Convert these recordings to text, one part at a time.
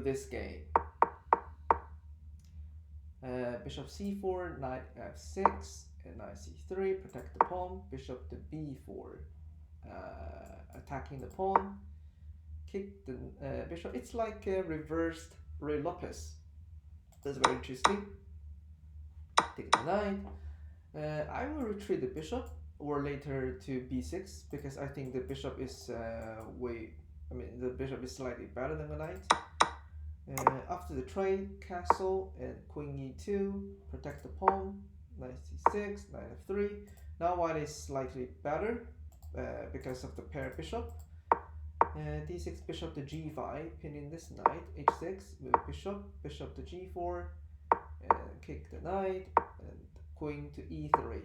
this game. Bishop c4, knight f6, and knight c3, protect the pawn. Bishop to b4, attacking the pawn. Kick the bishop. It's like a reversed Ruy Lopez. That's very interesting. Take the knight. I will retreat the bishop, or later to b6, because I think the bishop is the bishop is slightly better than the knight. After the trade, castle and queen e2, protect the pawn. Knight c6, knight f3. Now white is slightly better because of the pair bishop. D6, bishop to g5, pinning this knight. H6, move bishop, bishop to g4, and kick the knight, and queen to e3,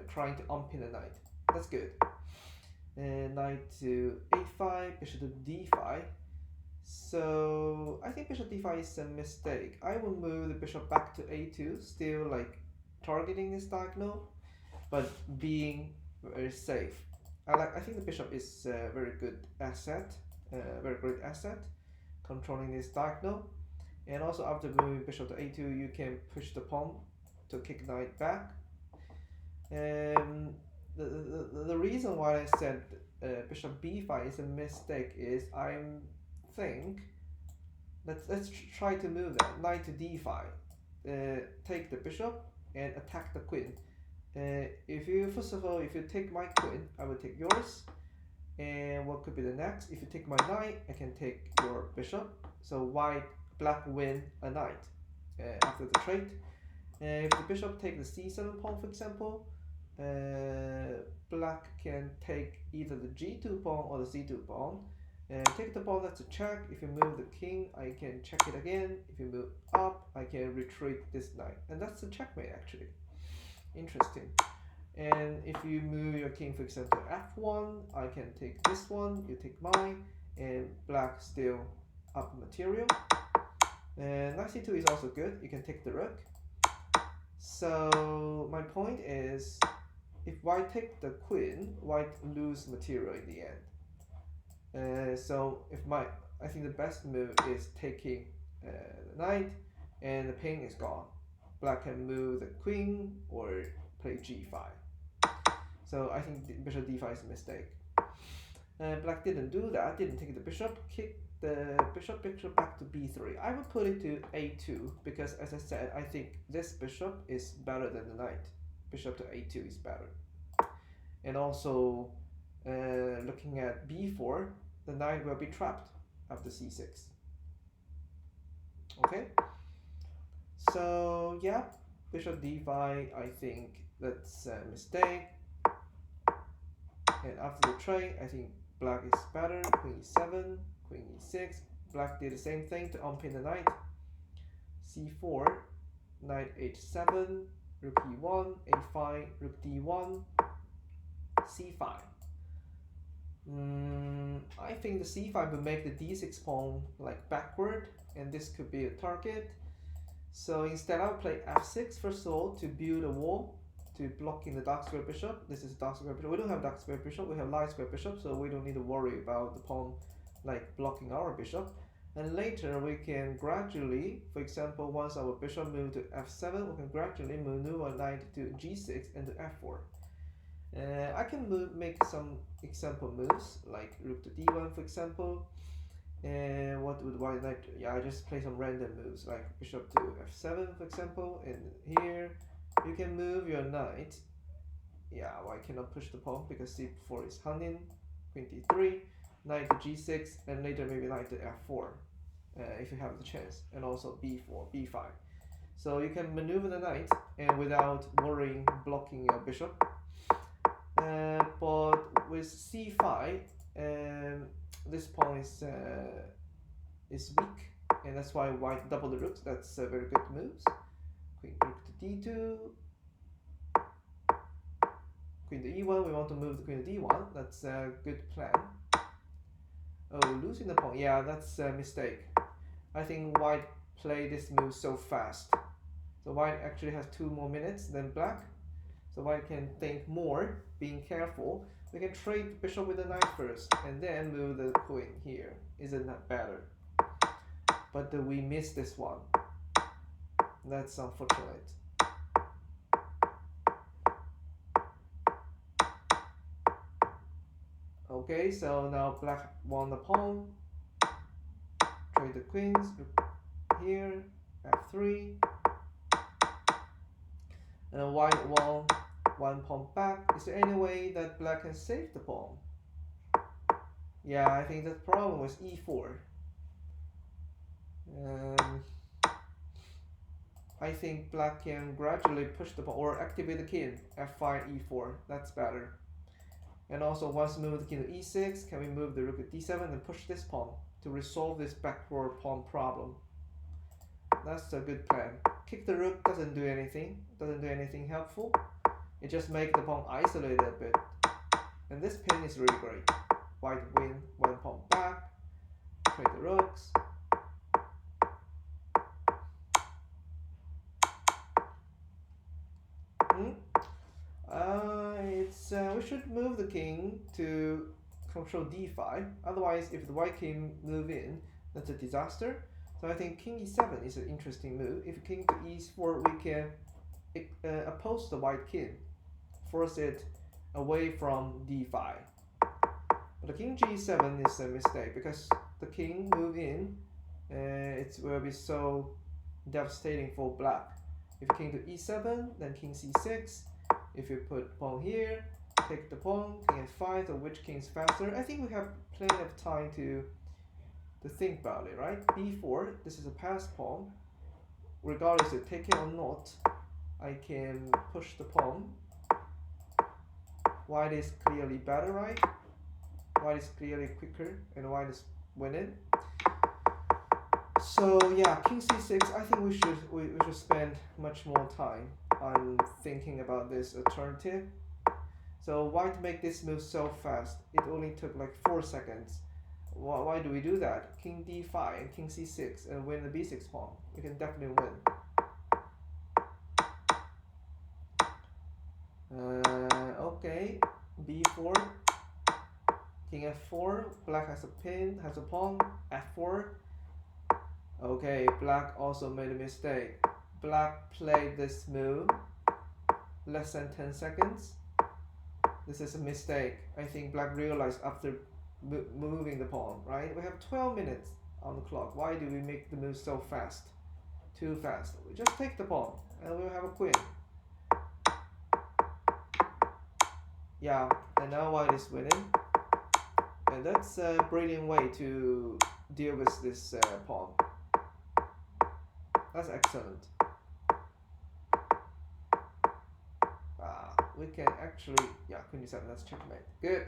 trying to unpin the knight. That's good. Knight to a5, bishop to d5. So I think bishop d5 is a mistake. I will move the bishop back to a2, still like targeting this diagonal, but being very safe. I think the bishop is a very good asset, very great asset, controlling this diagonal. And also after moving bishop to a2, you can push the pawn to kick knight back. The reason why I said bishop b5 is a mistake is think let's try to move that knight to d5, take the bishop and attack the queen. If you take my queen, I will take yours. And what could be the next? If you take my knight, I can take your bishop. So black win a knight after the trade. If the bishop take the c7 pawn, for example, black can take either the g2 pawn or the c2 pawn. Take the pawn, that's a check. If you move the king, I can check it again. If you move up, I can retreat this knight. And that's a checkmate, actually. Interesting. And if you move your king, for example, f1, I can take this one, you take mine, and black still up material. And knight c2 is also good. You can take the rook. So my point is, if white take the queen, white lose material in the end. I think the best move is taking the knight, and the pawn is gone. Black can move the queen or play g5. So I think bishop d5 is a mistake. Black didn't do that, didn't take the bishop, kick the bishop back to b3. I will put it to a2 because, as I said, I think this bishop is better than the knight. Bishop to a2 is better. And also, looking at b4, the knight will be trapped after c6. Okay? So, yeah, bishop d5, I think that's a mistake. And after the trade, I think black is better. Queen e7, queen e6. Black did the same thing to unpin the knight. c4, knight h7, rook e1, a5, rook d1, c5. I think the c5 will make the d6 pawn like backward, and this could be a target. So instead I'll play f6 first of all to build a wall to blocking the dark square bishop. This is dark square bishop. We don't have dark square bishop, we have light square bishop, so we don't need to worry about the pawn like blocking our bishop. And later we can gradually, for example, once our bishop moves to f7, we can gradually maneuver our knight to g6 and to f4. I can make some example moves like rook to d1, for example. And what would white knight do? Yeah, I just play some random moves like bishop to f7, for example. And here you can move your knight. Yeah, white cannot push the pawn because c4 is hanging. Queen d3, knight to g6, and later maybe knight to f4 if you have the chance. And also b4, b5. So you can maneuver the knight and without worrying blocking your bishop. But with c5, this pawn is weak, and that's why white double the rooks. That's very good moves. Queen rook to d2, queen to e1. We want to move the queen to d1. That's a good plan. Oh, losing the pawn. Yeah, that's a mistake. I think white played this move so fast. So white actually has 2 more minutes than black. So white can think more, being careful. We can trade the bishop with the knight first, and then move the queen here. Isn't that better? but we missed this one. That's unfortunate. Okay, so now black won the pawn. Trade the queens here, f3. And white won one pawn back. Is there any way that black can save the pawn? Yeah, I think the problem was e4. I think black can gradually push the pawn or activate the king, f5, e4. That's better. And also, once we move the king to e6, can we move the rook to d7 and push this pawn to resolve this backward pawn problem? That's a good plan. Kick the rook doesn't do anything helpful. It just makes the pawn isolated a bit. And this pin is really great. White win one pawn back, trade the rooks. We should move the king to control d5. Otherwise, if the white king move in, that's a disaster. So I think king e7 is an interesting move. If king to e4, we can oppose the white king, force it away from d5. But the king g7 is a mistake because the king move in, it will be so devastating for black. If king to e7, then king c6. If you put pawn here, take the pawn, king f5, so which king is faster? I think we have plenty of time to think about it, right? b4, this is a passed pawn. Regardless of take it or not, I can push the pawn. White is clearly better, right? White is clearly quicker, and white is winning. So yeah, king c6. I think we should spend much more time on thinking about this alternative. So white make this move so fast. It only took like 4 seconds. Why do we do that? King d5 and king c6 and win the b6 pawn. You can definitely win. Okay, b4, king f4. Black has a pin, has a pawn. f4. Okay, black also made a mistake. Black played this move less than 10 seconds. This is a mistake. I think black realized after moving the pawn, right? We have 12 minutes on the clock. Why do we make the move so fast? Too fast. We just take the pawn and we'll have a queen. Yeah, and now white is winning. And that's a brilliant way to deal with this pawn. That's excellent. We can actually, yeah, queen d7, that's checkmate. Good.